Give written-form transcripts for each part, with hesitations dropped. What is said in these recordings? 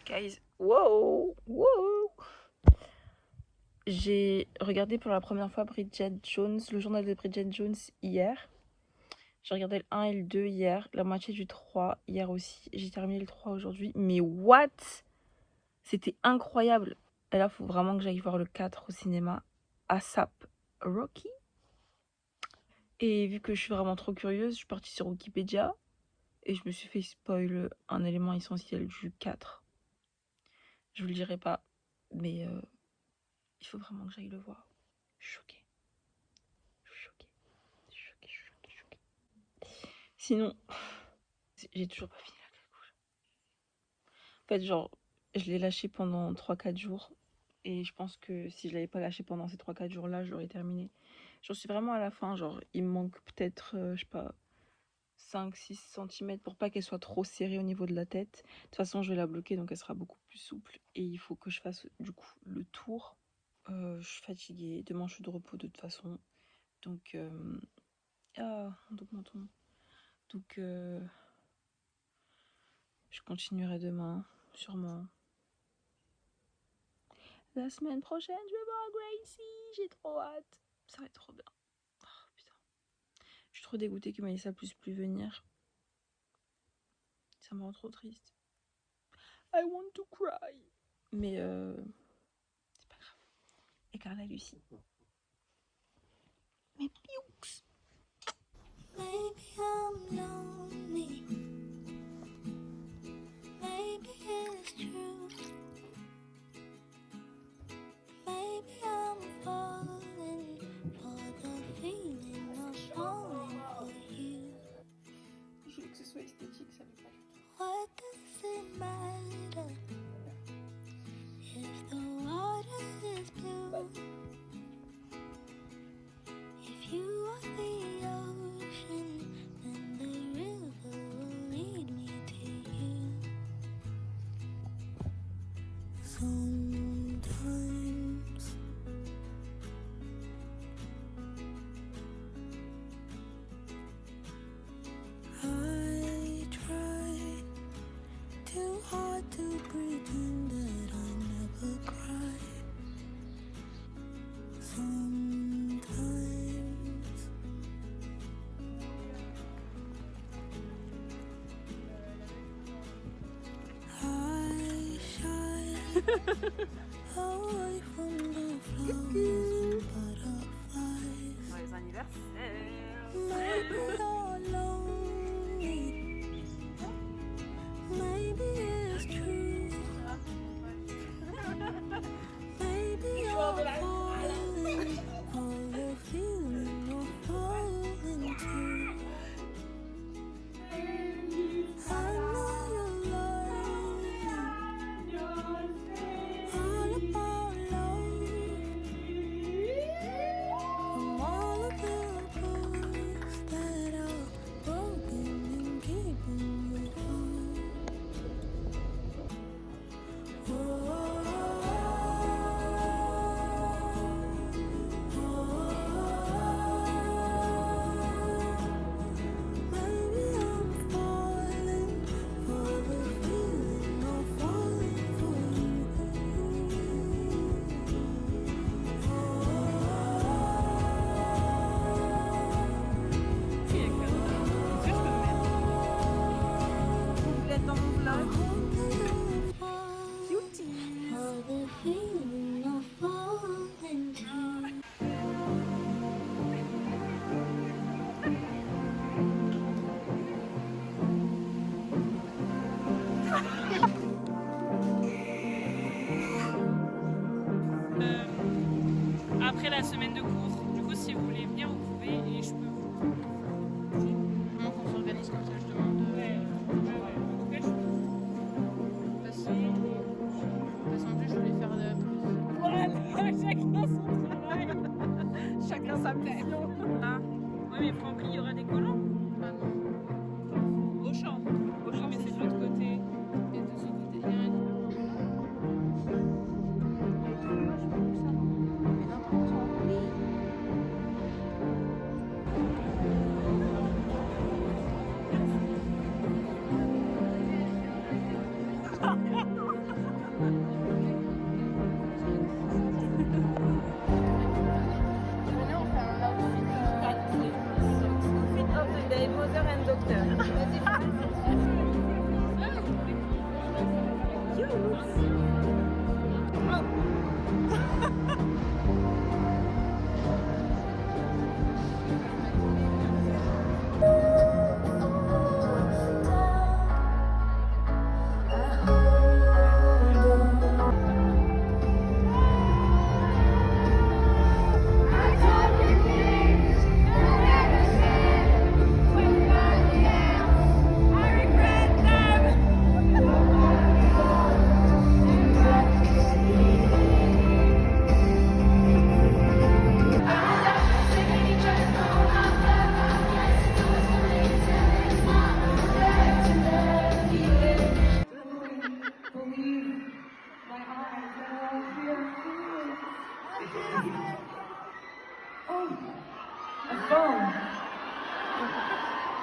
Guys, wow, wow. J'ai regardé pour la première fois Bridget Jones, le journal de Bridget Jones hier. J'ai regardé le 1 et le 2 hier, la moitié du 3 hier aussi. J'ai terminé le 3 aujourd'hui. Mais what? C'était incroyable. Et là, il faut vraiment que j'aille voir le 4 au cinéma. ASAP Rocky. Et vu que je suis vraiment trop curieuse, je suis partie sur Wikipédia. Et je me suis fait spoil un élément essentiel du 4. Je vous le dirai pas. Mais il faut vraiment que j'aille le voir. Je suis choquée. Sinon, j'ai toujours pas fini la calcouche. En fait, genre, je l'ai lâché pendant 3-4 jours. Et je pense que si je l'avais pas lâché pendant ces 3-4 jours-là, je l'aurais terminé. J'en suis vraiment à la fin. Genre, il me manque peut-être, je sais pas, 5-6 cm pour pas qu'elle soit trop serrée au niveau de la tête. De toute façon, je vais la bloquer, donc elle sera beaucoup plus souple. Et il faut que je fasse, du coup, le tour. Je suis fatiguée. Demain, je suis de repos de toute façon. Donc, menton. Donc, je continuerai demain, sûrement. La semaine prochaine, je vais voir Gracie. J'ai trop hâte. Ça va être trop bien. Oh, putain. Je suis trop dégoûtée que Maïssa puisse plus venir. Ça me rend trop triste. I want to cry. Mais c'est pas grave. Et Carla Lucie. Mes pioux. Maybe I'm lonely. Maybe it's true. Maybe I'm falling for the feeling of falling for you. Je veux que ce soit esthétique, ça me plaît. What does it matter if the water is blue? If you are the ocean, then the river will lead me to you. Sometimes I try too hard to pretend that I never cry. Sometimes I shy away from the flowers and butterflies. Les anniversaires. Maybe you're lonely. Maybe it's true. Maybe you're falling for the feeling of falling too. I know you're lonely. All about love. From all of the books that are broken and keeping you home. Maybe I'm falling for the feeling of falling for you. Complète dans mon vlog. For the feeling of falling too. Après la semaine de cours, du coup, si vous voulez venir, vous pouvez et je peux vous. Comment qu'on s'organise comme ça, je demande. Ouais. En tout cas, je peux vous passer. Parce qu'en plus, je voulais faire plus. attrape-t-elle. Ah, ouais, mais Francky, il y aura des collants. Ah non. Au champ. Au champ, mais c'est de l'autre côté. Et de ce côté, il y a rien. Mother and doctor.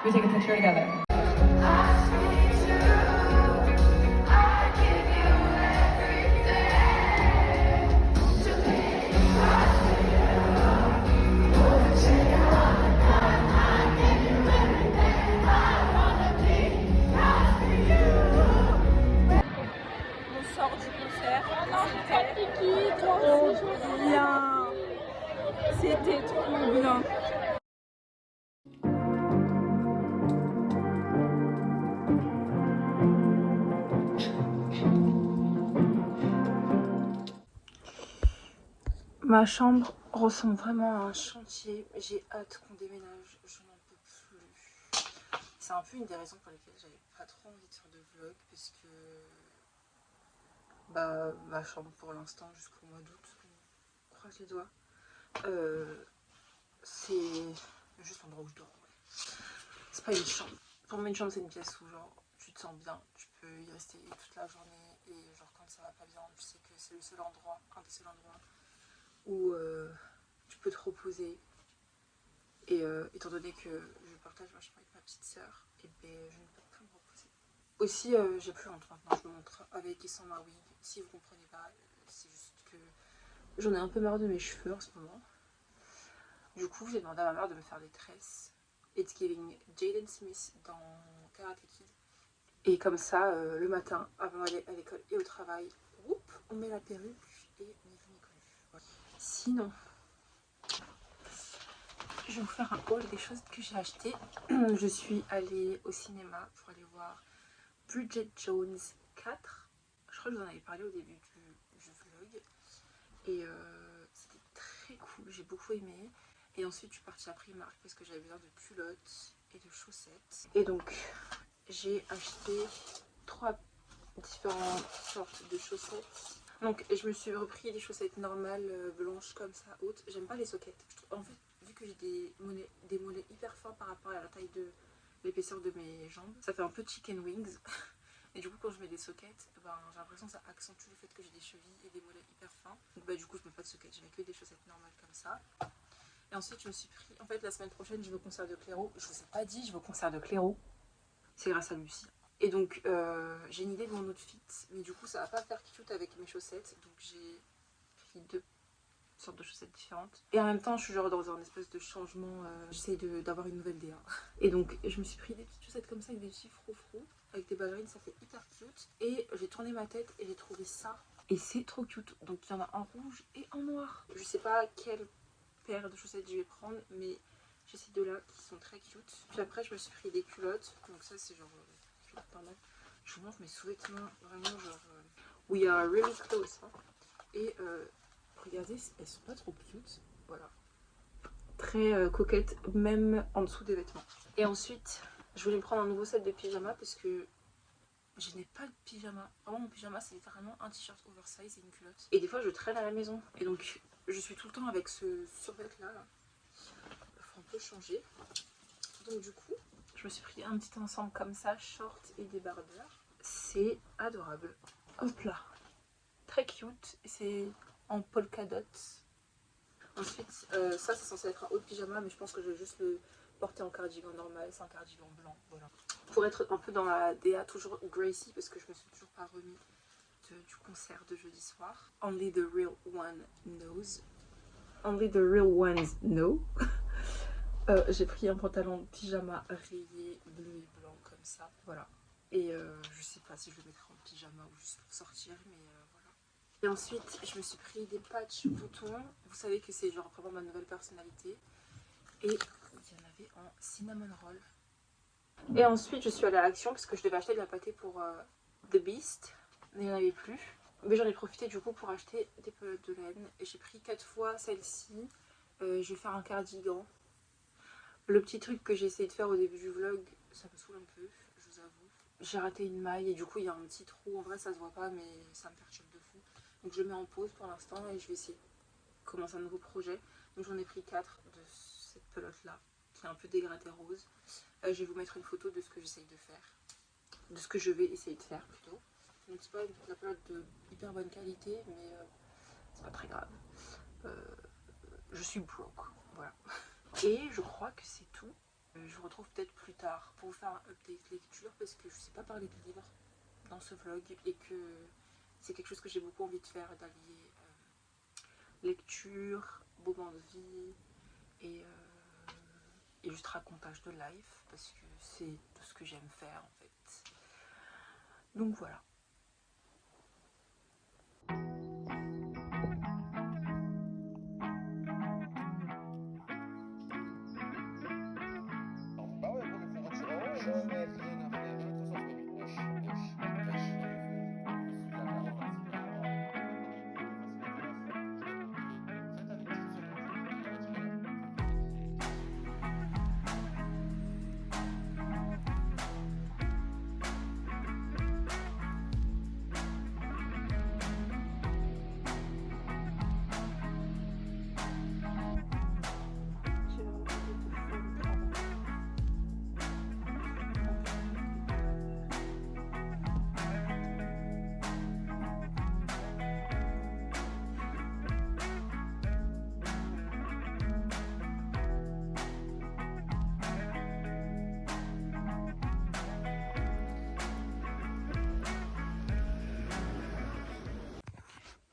We take a picture together. On sort du concert. C'était trop bien. C'était trop bien. Ma chambre ressemble vraiment à un chantier. J'ai hâte qu'on déménage. Je n'en peux plus. C'est un peu une des raisons pour lesquelles j'avais pas trop envie de faire de vlog. Parce que bah, ma chambre pour l'instant jusqu'au mois d'août, on croise les doigts. C'est juste l'endroit où je dors. Ouais. C'est pas une chambre. Pour moi, une chambre, c'est une pièce où genre tu te sens bien. Tu peux y rester toute la journée. Et genre quand ça va pas bien, tu sais que c'est le seul endroit, un des seuls endroits où tu peux te reposer. Et étant donné que je partage ma chambre avec ma petite sœur, et ben je ne peux plus me reposer. Aussi, j'ai plus honte maintenant, je me montre avec et sans ma wig. Si vous comprenez pas, c'est juste que j'en ai un peu marre de mes cheveux en ce moment. Du coup, j'ai demandé à ma mère de me faire des tresses. It's giving Jaden Smith dans Karate Kid. Et comme ça, le matin, avant d'aller à l'école et au travail, on met la perruque et ni vu ni connu. Voilà. Sinon, je vais vous faire un haul des choses que j'ai achetées. Je suis allée au cinéma pour aller voir Bridget Jones 4. Je crois que je vous en avais parlé au début du vlog. Et c'était très cool, j'ai beaucoup aimé. Et ensuite, je suis partie à Primark parce que j'avais besoin de culottes et de chaussettes. Et donc, j'ai acheté 3 différentes sortes de chaussettes. Donc, je me suis repris des chaussettes normales, blanches comme ça, hautes. J'aime pas les soquettes. En fait, vu que j'ai des mollets hyper forts par rapport à la taille de l'épaisseur de mes jambes, ça fait un peu chicken wings. Et du coup, quand je mets des soquettes, ben, j'ai l'impression que ça accentue le fait que j'ai des chevilles et des mollets hyper fins. Donc, bah, du coup, je mets pas de soquettes. Je mets que des chaussettes normales comme ça. Et ensuite, je me suis pris. En fait, la semaine prochaine, je vais au concert de Clairo. Je vous ai pas dit, je vais au concert de Clairo. C'est grâce à Lucie. Et donc, j'ai une idée de mon outfit. Mais du coup, ça va pas faire cute avec mes chaussettes. Donc, j'ai pris 2 sortes de chaussettes différentes. Et en même temps, je suis genre dans un espèce de changement. J'essaye d'avoir une nouvelle DA. Et donc, je me suis pris des petites chaussettes comme ça avec des petits froufrous. Avec des ballerines, ça fait hyper cute. Et j'ai tourné ma tête et j'ai trouvé ça. Et c'est trop cute. Donc, il y en a en rouge et en noir. Je sais pas quelle paire de chaussettes je vais prendre, mais j'ai ces deux-là qui sont très cute. Puis après, je me suis pris des culottes. Donc, ça, c'est genre culottes normales. Je vous montre mes sous-vêtements. Vraiment, genre. We are really close. Hein. Et regardez, elles sont pas trop cute. Voilà. Très coquettes, même en dessous des vêtements. Et ensuite, je voulais me prendre un nouveau set de pyjama parce que je n'ai pas de pyjama. Vraiment, mon pyjama, c'est littéralement un t-shirt oversize et une culotte. Et des fois, je traîne à la maison. Et donc, je suis tout le temps avec ce survêt là. peu changé. Donc du coup, je me suis pris un petit ensemble comme ça, short et débardeur. C'est adorable. Hop là. Très cute. C'est en polka dot. Ensuite, ça c'est censé être un haut de pyjama, mais je pense que je vais juste le porter en cardigan normal. C'est un cardigan blanc, voilà. Pour être un peu dans la DA, toujours Gracie, parce que je me suis toujours pas remis du concert de jeudi soir. Only the real one knows. Only the real ones know. J'ai pris un pantalon pyjama rayé bleu et blanc comme ça, voilà. Et je sais pas si je le mettrai en pyjama ou juste pour sortir, mais voilà. Et ensuite, je me suis pris des patchs boutons. Vous savez que c'est genre vraiment ma nouvelle personnalité. Et il y en avait en cinnamon roll. Et ensuite, je suis allée à l'Action parce que je devais acheter de la pâtée pour The Beast, mais il n'y en avait plus. Mais j'en ai profité du coup pour acheter des pelotes de laine. Et j'ai pris 4 fois celle-ci. Je vais faire un cardigan. Le petit truc que j'ai essayé de faire au début du vlog, ça me saoule un peu, je vous avoue. J'ai raté une maille et du coup il y a un petit trou. En vrai ça se voit pas mais ça me perturbe de fou. Donc je le mets en pause pour l'instant et je vais essayer de commencer un nouveau projet. Donc j'en ai pris 4 de cette pelote là, qui est un peu dégradée rose. Je vais vous mettre une photo de ce que j'essaye de faire. De ce que je vais essayer de faire plutôt. Donc c'est pas la pelote de hyper bonne qualité mais c'est pas très grave. Je suis broke, voilà. Et je crois que c'est tout. Je vous retrouve peut-être plus tard pour vous faire un update lecture parce que je sais pas parler de livres dans ce vlog et que c'est quelque chose que j'ai beaucoup envie de faire, d'allier lecture, moment de vie et juste racontage de life parce que c'est tout ce que j'aime faire en fait. Donc voilà. Bah ouais, bon, il faut retirer en haut. Je n'ai rien à faire. De toute façon, je mets wesh, wesh, wesh. Je la merde en facile avant. Ça, t'as des petites secondes.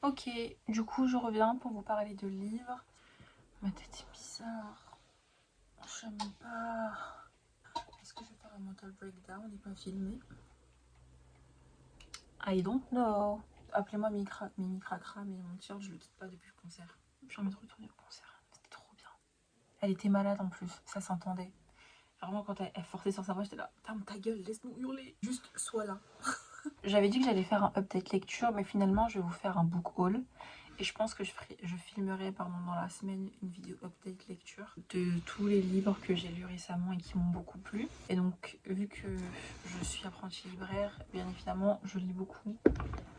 Ok, du coup je reviens pour vous parler de livres. Ma tête est bizarre. Je n'aime pas. Est-ce que je vais faire un mental breakdown? Il n'est pas filmé. I don't know. Appelez-moi Micra Cracra, mais mon t-shirt je le quitte pas depuis le concert. J'ai envie de retourner au concert. C'était trop bien. Elle était malade en plus, ça s'entendait. Vraiment quand elle forçait sur sa voix, j'étais là, ferme ta gueule, laisse-nous hurler. Juste sois là. J'avais dit que j'allais faire un update lecture, mais finalement je vais vous faire un book haul. Et je pense que je filmerai dans la semaine une vidéo update lecture de tous les livres que j'ai lus récemment et qui m'ont beaucoup plu. Et donc vu que je suis apprentie libraire, bien évidemment je lis beaucoup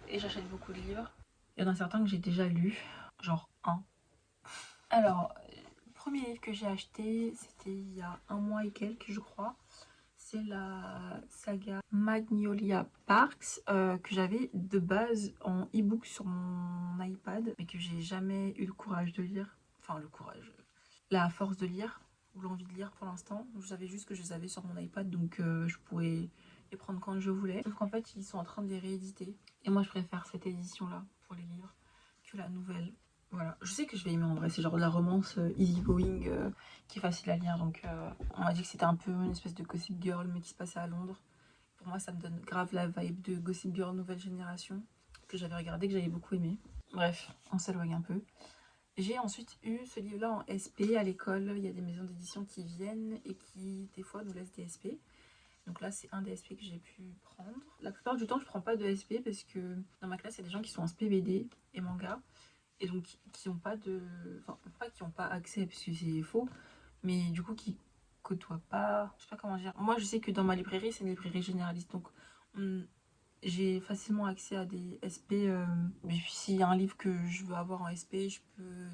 et j'achète beaucoup de livres. Il y en a certains que j'ai déjà lus, genre un. Alors, le premier livre que j'ai acheté, c'était il y a un mois et quelques je crois. C'est la saga Magnolia Parks que j'avais de base en e-book sur mon iPad mais que j'ai jamais eu le courage de lire. Enfin le courage, la force de lire ou l'envie de lire pour l'instant. Je savais juste que je les avais sur mon iPad donc je pouvais les prendre quand je voulais. Sauf qu'en fait ils sont en train de les rééditer et moi je préfère cette édition là pour les livres que la nouvelle. Voilà, je sais que je vais aimer en vrai, c'est genre de la romance easy going qui est facile à lire. Donc on m'a dit que c'était un peu une espèce de Gossip Girl mais qui se passait à Londres. Pour moi ça me donne grave la vibe de Gossip Girl nouvelle génération que j'avais regardé, que j'avais beaucoup aimé. Bref, on s'éloigne un peu. J'ai ensuite eu ce livre là en SP à l'école. Il y a des maisons d'édition qui viennent et qui des fois nous laissent des SP. Donc là c'est un des SP que j'ai pu prendre. La plupart du temps je prends pas de SP parce que dans ma classe il y a des gens qui sont en SP BD et manga. Et donc qui n'ont pas de... Enfin, pas qui n'ont pas accès, parce que c'est faux, mais du coup qui côtoient pas... Je sais pas comment dire. Moi, je sais que dans ma librairie, c'est une librairie généraliste, donc j'ai facilement accès à des SP. Mais puis s'il y a un livre que je veux avoir en SP, je peux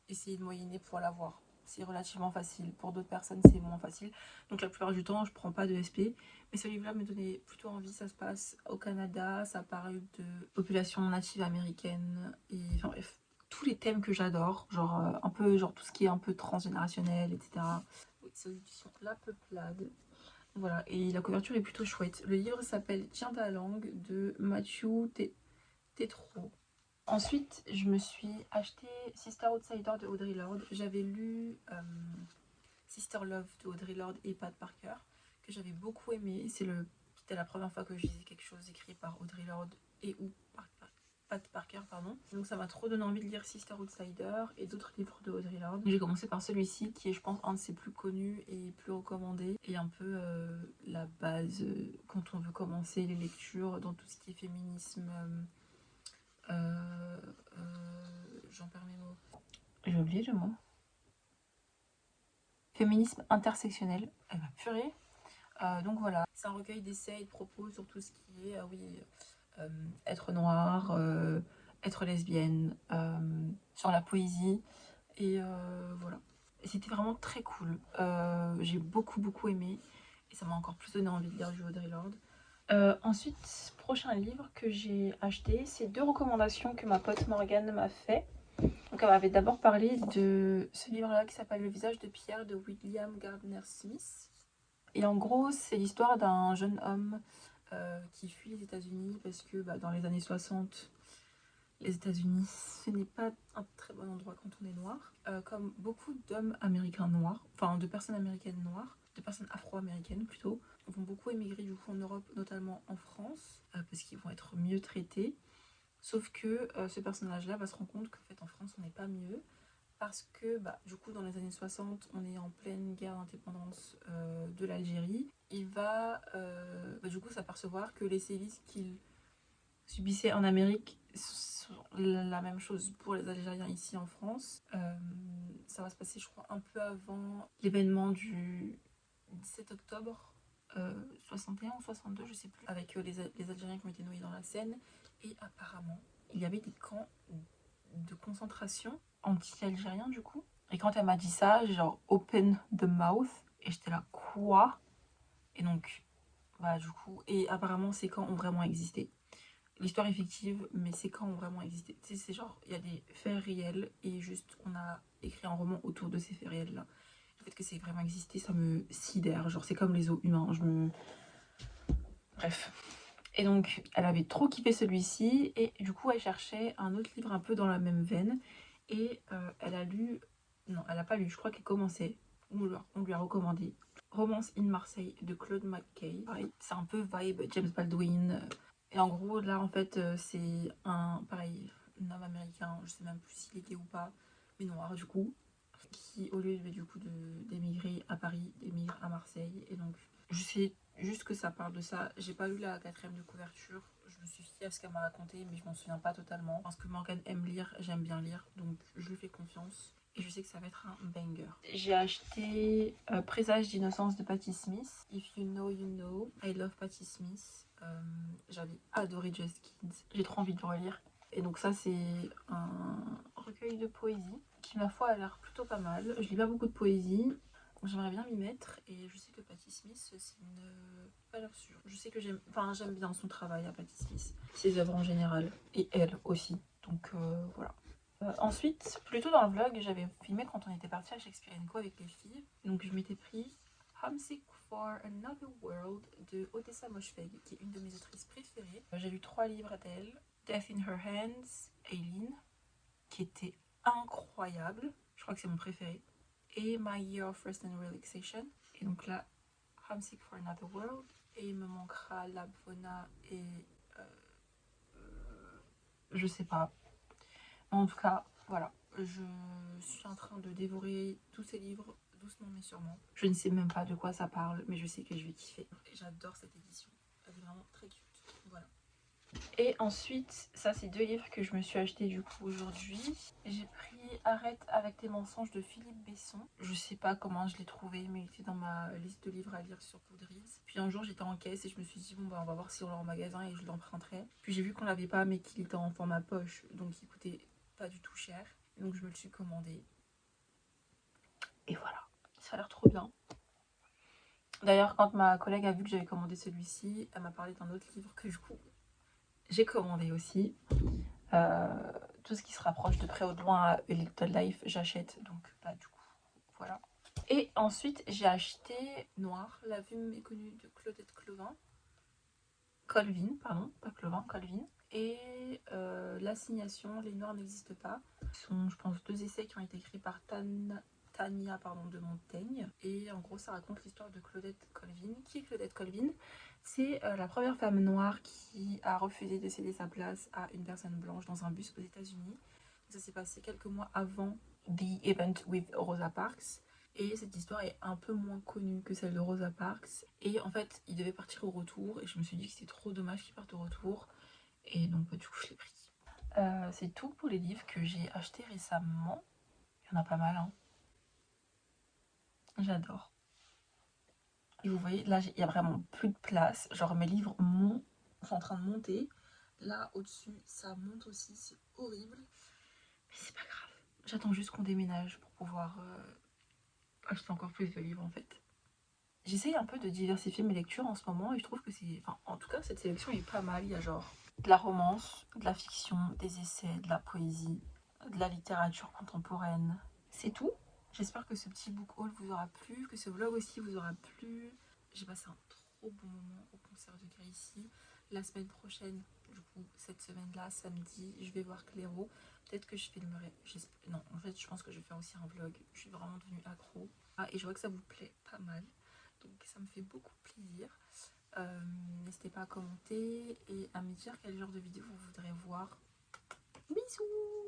essayer de moyenner pour l'avoir. c'est relativement facile. Pour d'autres personnes, c'est moins facile. Donc la plupart du temps, je prends pas de SP. Mais ce livre-là me donnait plutôt envie. Ça se passe au Canada. Ça parle de population native américaine. Et enfin bref, tous les thèmes que j'adore. Genre un peu, genre tout ce qui est un peu transgénérationnel, etc. Oui, c'est aux éditions La Peuplade. Voilà, et la couverture est plutôt chouette. Le livre s'appelle Tiens ta langue de Mathieu Tétrault. Ensuite, je me suis acheté Sister Outsider de Audre Lorde. J'avais lu Sister Love de Audre Lorde et Pat Parker, que j'avais beaucoup aimé. C'était la première fois que je lisais quelque chose écrit par Audre Lorde et ou par Pat Parker, pardon. Donc ça m'a trop donné envie de lire Sister Outsider et d'autres livres de Audre Lorde. J'ai commencé par celui-ci qui est, je pense, un de ses plus connus et plus recommandés, et un peu la base quand on veut commencer les lectures dans tout ce qui est féminisme. J'en perds mes mots. J'ai oublié le mot. Féminisme intersectionnel. Eh ben, purée. Donc voilà, c'est un recueil d'essais et de propos sur tout ce qui est, être noire, être lesbienne, sur la poésie. Et voilà. C'était vraiment très cool. J'ai beaucoup aimé. Et ça m'a encore plus donné envie de lire du Audre Lorde. Ensuite, prochain livre que j'ai acheté, c'est 2 recommandations que ma pote Morgane m'a fait. Donc elle m'avait d'abord parlé de ce livre-là qui s'appelle Le visage de Pierre de William Gardner Smith. Et en gros, c'est l'histoire d'un jeune homme qui fuit les États-Unis parce que dans les années 60, les États-Unis, ce n'est pas un très bon endroit quand on est noir. Comme beaucoup d'hommes américains noirs, enfin de personnes américaines noires, de personnes afro-américaines plutôt, vont beaucoup émigrer du coup en Europe, notamment en France, parce qu'ils vont être mieux traités. Sauf que ce personnage-là va se rendre compte qu'en fait en France on n'est pas mieux, parce que du coup dans les années 60 on est en pleine guerre d'indépendance de l'Algérie. Il va du coup s'apercevoir que les sévices qu'il subissait en Amérique sont la même chose pour les Algériens ici en France. Ça va se passer, je crois, un peu avant l'événement du 17 octobre 61 ou 62, je sais plus, avec les Algériens qui ont été noyés dans la Seine. Et apparemment, il y avait des camps de concentration anti-algériens du coup. Et quand elle m'a dit ça, j'ai genre open the mouth. Et j'étais là, quoi? Et donc, du coup, et apparemment ces camps ont vraiment existé. L'histoire est fictive, mais ces camps ont vraiment existé. Tu sais, c'est genre, il y a des faits réels et juste on a écrit un roman autour de ces faits réels-là. Le fait que c'est vraiment existé, ça me sidère. Genre, c'est comme les os humains. Bref. Et donc, elle avait trop kiffé celui-ci. Et du coup, elle cherchait un autre livre un peu dans la même veine. Et elle a lu... Non, elle n'a pas lu. Je crois qu'elle commençait. On lui a recommandé Romance in Marseille de Claude McKay. Pareil, c'est un peu vibe James Baldwin. Et en gros, là, en fait, c'est un homme américain. Je sais même plus s'il était ou pas, mais noir, du coup. Qui, au lieu du coup d'émigrer à Paris, émigre à Marseille. Et donc, je sais juste que ça parle de ça. J'ai pas lu la 4e de couverture. Je me suis fiée à ce qu'elle m'a raconté, mais je m'en souviens pas totalement. Parce que Morgane aime lire, j'aime bien lire. Donc, je lui fais confiance. Et je sais que ça va être un banger. J'ai acheté Présage d'innocence de Patti Smith. If you know, you know. I love Patti Smith. J'avais adoré Just Kids. J'ai trop envie de le relire. Et donc ça, c'est un recueil de poésie qui, ma foi, a l'air plutôt pas mal. Je lis pas beaucoup de poésie. J'aimerais bien m'y mettre. Et je sais que Patti Smith, c'est une valeur sûre. Je sais que j'aime bien son travail à Patti Smith. Ses œuvres en général. Et elle aussi. Donc voilà. Ensuite, plutôt dans le vlog, j'avais filmé quand on était parti à Shakespeare & Co avec les filles. Donc je m'étais pris Homesick for Another World de Odessa Moshfegh, qui est une de mes autrices préférées. J'ai lu 3 livres d'elle. Death in Her Hands, Aileen, qui était incroyable. Je crois que c'est mon préféré. Et My Year of Rest and Relaxation. Et donc là, Homesick for Another World. Et il me manquera Labvona et... je sais pas. En tout cas, voilà. Je suis en train de dévorer tous ces livres doucement mais sûrement. Je ne sais même pas de quoi ça parle, mais je sais que je vais kiffer. Et j'adore cette édition. Elle est vraiment très cute. Voilà. Et ensuite, ça c'est 2 livres que je me suis acheté du coup aujourd'hui. J'ai pris Arrête avec tes mensonges de Philippe Besson. Je sais pas comment je l'ai trouvé, mais il était dans ma liste de livres à lire sur Goodreads. Puis un jour j'étais en caisse et je me suis dit on va voir si on l'a en magasin et je l'emprunterai. Puis j'ai vu qu'on l'avait pas mais qu'il était en format poche, donc il coûtait pas du tout cher. Donc je me le suis commandé. Et voilà, ça a l'air trop bien. D'ailleurs, quand ma collègue a vu que j'avais commandé celui-ci, elle m'a parlé d'un autre livre que du coup j'ai commandé aussi. Tout ce qui se rapproche de près ou de loin à A Little Life, j'achète. Donc bah, du coup, voilà. Et ensuite, j'ai acheté Noir, la vue méconnue de Claudette Colvin, pardon, pas Clovin, Colvin. Et l'assignation, Les Noirs n'existent pas. Ce sont, je pense, 2 essais qui ont été écrits par Tania de Montaigne. Et en gros, ça raconte l'histoire de Claudette Colvin. Qui est Claudette Colvin? C'est la première femme noire qui a refusé de céder sa place à une personne blanche dans un bus aux États-Unis. Ça s'est passé quelques mois avant The Event with Rosa Parks. Et cette histoire est un peu moins connue que celle de Rosa Parks. Et en fait, il devait partir au retour. Et je me suis dit que c'était trop dommage qu'il parte au retour. Et donc, bah, du coup, je l'ai pris. C'est tout pour les livres que j'ai achetés récemment. Il y en a pas mal, hein. J'adore. Et vous voyez, là, il y a vraiment plus de place. Genre, mes livres sont en train de monter. Là, au-dessus, ça monte aussi. C'est horrible. Mais c'est pas grave. J'attends juste qu'on déménage pour pouvoir acheter encore plus de livres, en fait. J'essaye un peu de diversifier mes lectures en ce moment et je trouve que c'est... Enfin, en tout cas, cette sélection est pas mal. Il y a genre de la romance, de la fiction, des essais, de la poésie, de la littérature contemporaine. C'est tout. J'espère que ce petit book haul vous aura plu, que ce vlog aussi vous aura plu. J'ai passé un trop bon moment au concert de Gracie. La semaine prochaine, du coup, cette semaine-là, samedi, je vais voir Clairo. Peut-être que je filmerai. Non, en fait, je pense que je vais faire aussi un vlog. Je suis vraiment devenue accro. Ah, et je vois que ça vous plaît pas mal. Donc ça me fait beaucoup plaisir. N'hésitez pas à commenter et à me dire quel genre de vidéo vous voudrez voir. Bisous!